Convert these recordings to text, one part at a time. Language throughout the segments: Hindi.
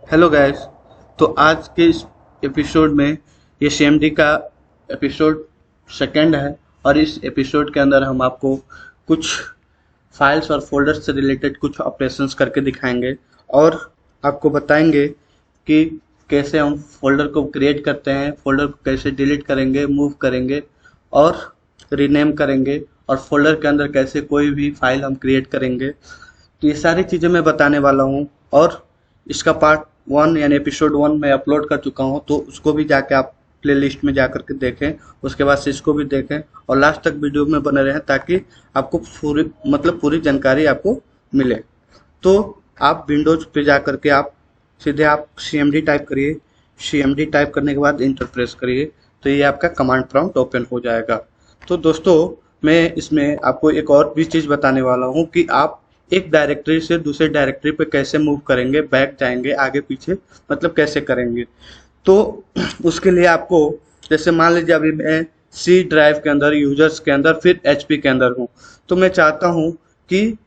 Hello guys. तो आज के इस एपिसोड में ये सीएमडी का एपिसोड सेकंड है और इस एपिसोड के अंदर हम आपको कुछ फाइल्स और फोल्डर्स से रिलेटेड कुछ ऑपरेशंस करके दिखाएंगे और आपको बताएंगे कि कैसे हम फोल्डर को क्रिएट करते हैं, फोल्डर को कैसे डिलीट करेंगे, मूव करेंगे और रीनेम करेंगे और फोल्डर के अंदर कैसे कोई भी फाइल हम क्रिएट करेंगे। तो ये सारी चीज़ें मैं बताने वाला हूँ और इसका पार्ट 1 यानी एपिसोड 1 मैं अपलोड कर चुका हूँ, तो उसको भी जाके आप प्ले लिस्ट में जा करके देखें, उसके बाद से इसको भी देखें और लास्ट तक वीडियो में बने रहें ताकि आपको पूरी जानकारी आपको मिले। तो आप विंडोज पे जा करके आप सीधे आप CMD टाइप करिए। CMD टाइप करने के बाद इंटर प्रेस करिए तो ये आपका कमांड प्रॉम्प्ट ओपन हो जाएगा। तो दोस्तों, मैं इसमें आपको एक और भी चीज़ बताने वाला हूँ कि आप एक डायरेक्टरी से दूसरे डायरेक्टरी पे कैसे मूव करेंगे, बैक जाएंगे, आगे पीछे कैसे करेंगे। तो उसके लिए आपको, जैसे मान लीजिए अभी मैं सी ड्राइव के अंदर, यूजर्स के अंदर, फिर HP के अंदर हूँ, तो मैं चाहता हूँ कि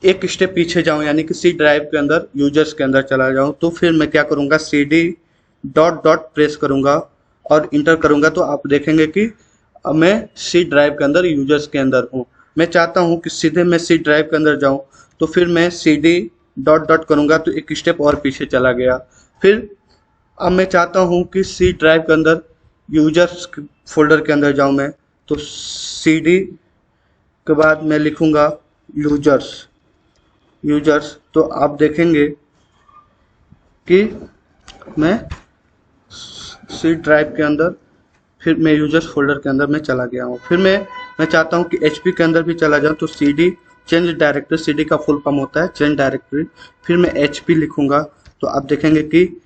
एक स्टेप पीछे जाऊं, यानी कि सी ड्राइव के अंदर यूजर्स के अंदर चला जाऊं। तो फिर मैं क्या करूंगा, CD डॉट डॉट प्रेस करूंगा और इंटर करूंगा तो आप देखेंगे कि अब मैं सी ड्राइव के अंदर यूजर्स के अंदर हूँ। मैं चाहता हूँ कि सीधे मैं सी ड्राइव के अंदर जाऊँ, तो फिर मैं CD डॉट डॉट करूंगा तो एक स्टेप और पीछे चला गया। फिर अब मैं चाहता हूँ कि सी ड्राइव के अंदर यूजर्स फोल्डर के अंदर जाऊँ मैं, तो CD के बाद मैं लिखूंगा यूजर्स। तो आप देखेंगे कि मैं सी ड्राइव के अंदर, फिर मैं यूजर्स फोल्डर के अंदर मैं चला गया हूँ। फिर मैं चाहता हूँ कि HP के अंदर भी चला जाऊँ, तो CD चेंज डायरेक्टरी, CD का फुल फॉर्म होता है चेंज डायरेक्टरी। फिर मैं HP लिखूंगा तो आप देखेंगे कि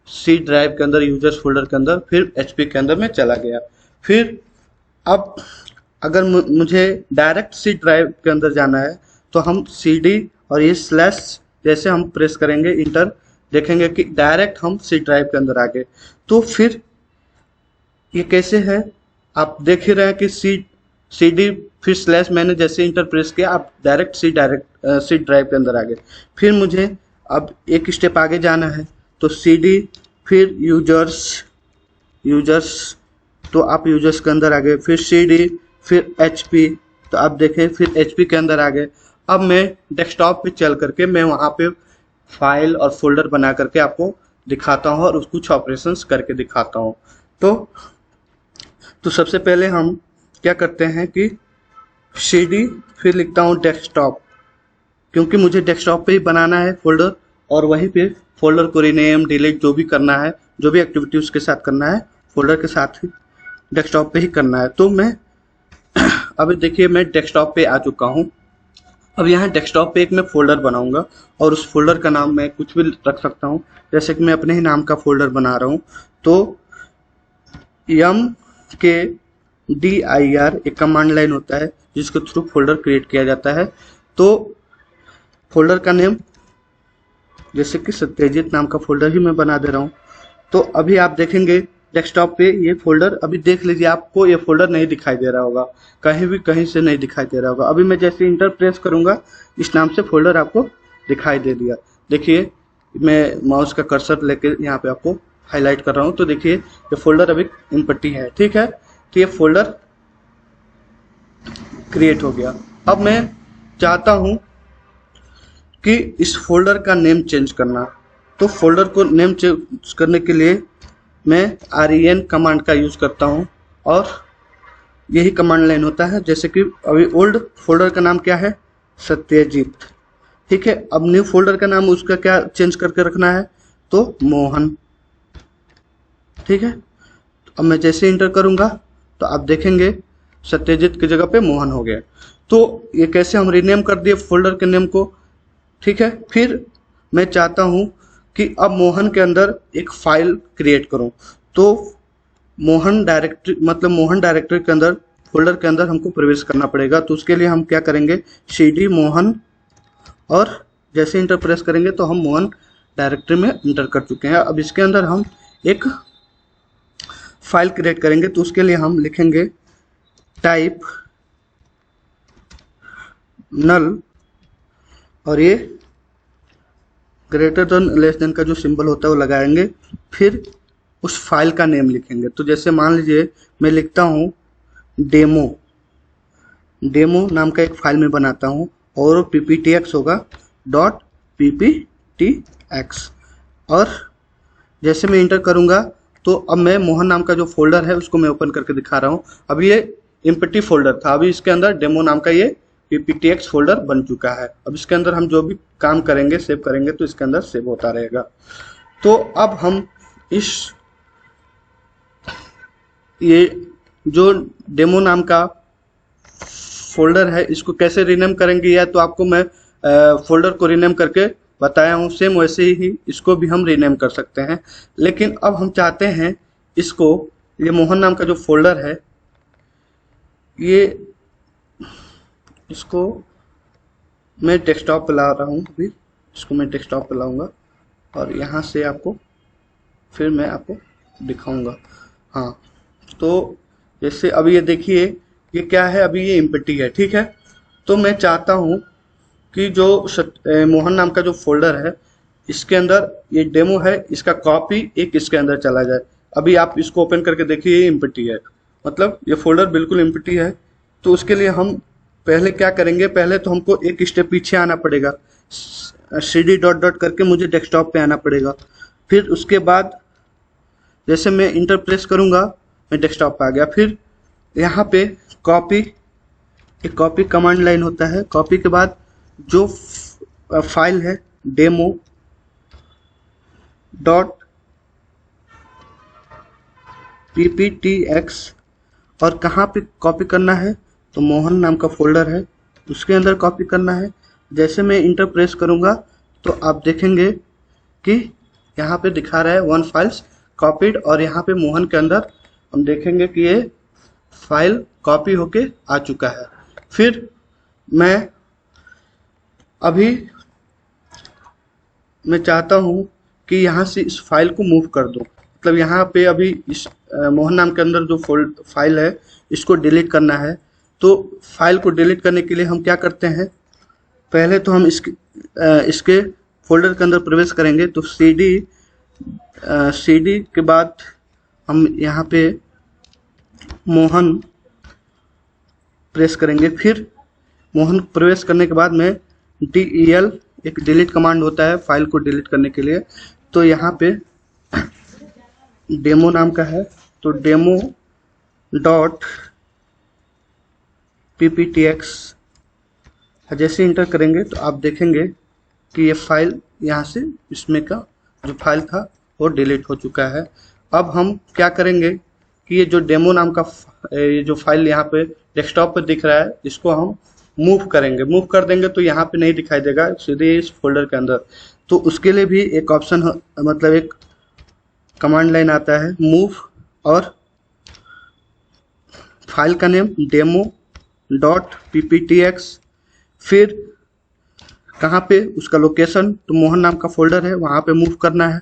सी ड्राइव के अंदर, यूजर्स फोल्डर के अंदर, फिर HP के अंदर मैं चला गया। फिर अब अगर मुझे डायरेक्ट सी ड्राइव के अंदर जाना है तो हम CD और ये स्लैश जैसे हम प्रेस करेंगे इंटर, देखेंगे कि डायरेक्ट हम सी ड्राइव के अंदर आ गए। तो फिर ये कैसे है, आप देख ही रहे हैं कि CD फिर स्लैश मैंने जैसे इंटर प्रेस किया, आप डायरेक्ट सी ड्राइव के अंदर आ गए। फिर मुझे अब एक स्टेप आगे जाना है तो CD फिर यूजर्स, तो आप यूजर्स के अंदर आ गए। फिर CD फिर HP, तो आप देखें फिर HP के अंदर आ गए। अब मैं डेस्कटॉप पे चल करके मैं वहाँ पे फाइल और फोल्डर बना करके आपको दिखाता हूँ और कुछ ऑपरेशंस करके दिखाता हूँ। तो सबसे पहले हम क्या करते हैं कि CD फिर लिखता हूँ डेस्कटॉप, क्योंकि मुझे डेस्कटॉप पे ही बनाना है फोल्डर और वहीं पे फोल्डर को रीनेम, डिलीट जो भी करना है, जो भी एक्टिविटी उसके साथ करना है, फोल्डर के साथ ही डेस्कटॉप पे ही करना है। तो मैं अभी देखिए मैं डेस्कटॉप पे आ चुका हूँ। अब यहाँ डेस्कटॉप पे एक मैं फोल्डर बनाऊंगा और उस फोल्डर का नाम मैं कुछ भी रख सकता हूँ, जैसे कि मैं अपने ही नाम का फोल्डर बना रहा हूँ। तो MKDIR एक कमांड लाइन होता है जिसके थ्रू फोल्डर क्रिएट किया जाता है। तो फोल्डर का नेम जैसे कि सत्यजीत नाम का फोल्डर ही मैं बना दे रहा हूँ। तो अभी आप देखेंगे डेस्कटॉप पे ये फोल्डर, अभी देख लीजिए आपको ये फोल्डर नहीं दिखाई दे रहा होगा, कहीं से नहीं दिखाई दे रहा होगा। अभी मैं जैसे इंटर प्रेस करूंगा इस नाम से फोल्डर आपको दिखाई दे दिया। देखिए मैं माउस का कर्सर लेके यहाँ पे आपको हाईलाइट कर रहा हूँ, तो देखिए ये फोल्डर अभी इन पट्टी है, ठीक है। तो ये फोल्डर क्रिएट हो गया। अब मैं चाहता हूँ कि इस फोल्डर का नेम चेंज करना, तो फोल्डर को नेम चेंज करने के लिए मैं REN कमांड का यूज करता हूँ और यही कमांड लाइन होता है। जैसे कि अभी ओल्ड फोल्डर का नाम क्या है, सत्यजीत, ठीक है। अब न्यू फोल्डर का नाम उसका क्या चेंज करके रखना है, तो मोहन, ठीक है। अब मैं जैसे इंटर करूंगा तो आप देखेंगे सत्यजीत की जगह पे मोहन हो गया। तो ये कैसे हम रीनेम कर दिए फोल्डर के नेम को, ठीक है। फिर मैं चाहता हूं कि अब मोहन के अंदर एक फाइल क्रिएट करूं, तो मोहन डायरेक्टरी के अंदर, फोल्डर के अंदर हमको प्रवेश करना पड़ेगा। तो उसके लिए हम क्या करेंगे, CD मोहन, और जैसे इंटर प्रेस करेंगे तो हम मोहन डायरेक्टरी में इंटर कर चुके हैं। अब इसके अंदर हम एक फाइल क्रिएट करेंगे, तो उसके लिए हम लिखेंगे टाइप नल और ये ग्रेटर देन लेस देन का जो सिंबल होता है वो लगाएंगे, फिर उस फाइल का नेम लिखेंगे। तो जैसे मान लीजिए मैं लिखता हूँ डेमो नाम का एक फाइल में बनाता हूँ और PPTX होगा .PPTX। और जैसे मैं इंटर करूँगा तो अब मैं मोहन नाम का जो फोल्डर है उसको मैं ओपन करके दिखा रहा हूँ। अब ये एम्प्टी फोल्डर था, अभी इसके अंदर डेमो नाम का ये PPTX फोल्डर बन चुका है। अब इसके अंदर हम जो भी काम करेंगे सेव करेंगे तो इसके अंदर सेव होता रहेगा। तो अब हम ये जो डेमो नाम का फोल्डर है इसको कैसे रीनेम करेंगे, या तो आपको मैं फोल्डर को रीनेम करके बताया हूँ, सेम वैसे ही इसको भी हम रीनेम कर सकते हैं। लेकिन अब हम चाहते हैं ये मोहन नाम का जो फोल्डर है इसको मैं डेस्कटॉप पे ला रहा हूँ। अभी इसको मैं डेस्कटॉप पे लाऊंगा और यहाँ से फिर मैं आपको दिखाऊंगा। हाँ, तो जैसे अभी ये देखिए ये क्या है, अभी ये एम्प्टी है, ठीक है। तो मैं चाहता हूँ कि जो मोहन नाम का जो फोल्डर है इसके अंदर ये डेमो है, इसका कॉपी एक इसके अंदर चला जाए। अभी आप इसको ओपन करके देखिए, ये एम्प्टी है, मतलब ये फोल्डर बिल्कुल एम्प्टी है। तो उसके लिए हम पहले क्या करेंगे, पहले तो हमको एक स्टेप पीछे आना पड़ेगा, CD डॉट करके मुझे डेस्कटॉप पे आना पड़ेगा। फिर उसके बाद जैसे मैं इंटर प्रेस करूँगा मैं डेस्कटॉप पे आ गया। फिर यहाँ पे एक कॉपी कमांड लाइन होता है। कॉपी के बाद जो फाइल है डेमो .PPTX और कहाँ पे कॉपी करना है, तो मोहन नाम का फोल्डर है उसके अंदर कॉपी करना है। जैसे मैं इंटर प्रेस करूँगा तो आप देखेंगे कि यहाँ पे दिखा रहा है 1 फाइल्स कॉपीड, और यहाँ पे मोहन के अंदर हम देखेंगे कि ये फाइल कॉपी होके आ चुका है। फिर मैं चाहता हूँ कि यहाँ से इस फाइल को मूव कर दो, मतलब यहाँ पे अभी इस मोहन नाम के अंदर जो फाइल है इसको डिलीट करना है। तो फाइल को डिलीट करने के लिए हम क्या करते हैं, पहले तो हम इसके फोल्डर के अंदर प्रवेश करेंगे। तो CD के बाद हम यहाँ पे मोहन प्रेस करेंगे। फिर मोहन प्रवेश करने के बाद में DEL एक डिलीट कमांड होता है फाइल को डिलीट करने के लिए। तो यहाँ पे डेमो नाम का है, तो डेमो .PPTX जैसे इंटर करेंगे तो आप देखेंगे कि ये फाइल यहाँ से इसमें का जो फाइल था वो डिलीट हो चुका है। अब हम क्या करेंगे कि ये जो डेमो नाम का ये जो फाइल यहाँ पे डेस्कटॉप पे दिख रहा है इसको हम मूव करेंगे। मूव कर देंगे तो यहाँ पे नहीं दिखाई देगा, सीधे इस फोल्डर के अंदर। तो उसके लिए भी एक ऑप्शन मतलब एक कमांड लाइन आता है मूव, और फाइल का नेम डेमो .PPTX, फिर कहाँ पे उसका लोकेशन, तो मोहन नाम का फोल्डर है वहाँ पे मूव करना है।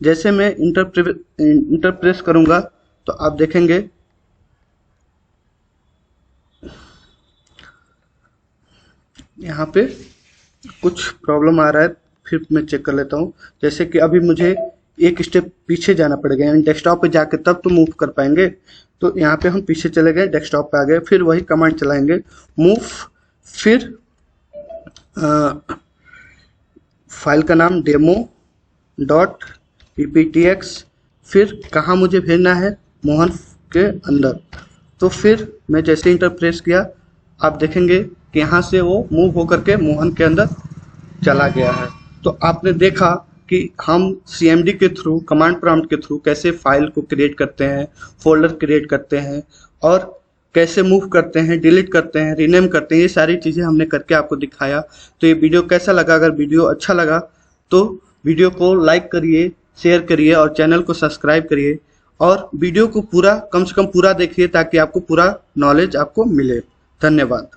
जैसे मैं इंटर प्रेस करूँगा तो आप देखेंगे यहाँ पे कुछ प्रॉब्लम आ रहा है, फिर मैं चेक कर लेता हूँ। जैसे कि अभी मुझे एक स्टेप पीछे जाना पड़ेगा, यानी डेस्कटॉप पे जाके तब तो मूव कर पाएंगे। तो यहाँ पे हम पीछे चले गए, डेस्कटॉप पे आ गए, फिर वही कमांड चलाएंगे मूव, फिर फाइल का नाम डेमो .PPTX, फिर कहाँ मुझे भेजना है, मोहन के अंदर। तो फिर मैं जैसे इंटर प्रेस किया आप देखेंगे कि यहाँ से वो मूव होकर के मोहन के अंदर चला गया है। तो आपने देखा कि हम CMD के थ्रू, कमांड प्रॉम्प्ट के थ्रू कैसे फाइल को क्रिएट करते हैं, फोल्डर क्रिएट करते हैं, और कैसे मूव करते हैं, डिलीट करते हैं, रीनेम करते हैं, ये सारी चीज़ें हमने करके आपको दिखाया। तो ये वीडियो कैसा लगा? अगर वीडियो अच्छा लगा तो वीडियो को लाइक करिए, शेयर करिए और चैनल को सब्सक्राइब करिए, और वीडियो को पूरा कम से कम पूरा देखिए ताकि आपको पूरा नॉलेज आपको मिले। धन्यवाद।